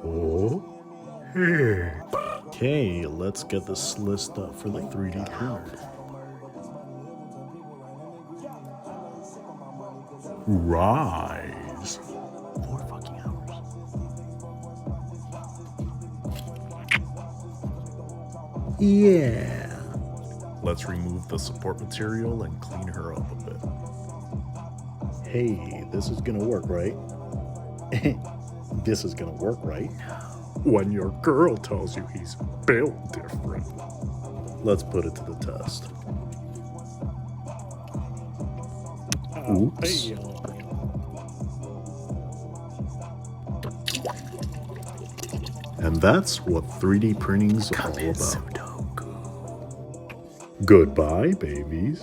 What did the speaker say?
Oh. Hey. Okay, let's get this list up for the 3D printer. Rise. 4 fucking hours. Yeah. Let's remove the support material and clean her up a bit. Hey, this is gonna work, right? This is gonna work, right? When your girl tells you he's built different. Let's put it to the test. Oops. And that's what 3D printing's all about. Goodbye, babies.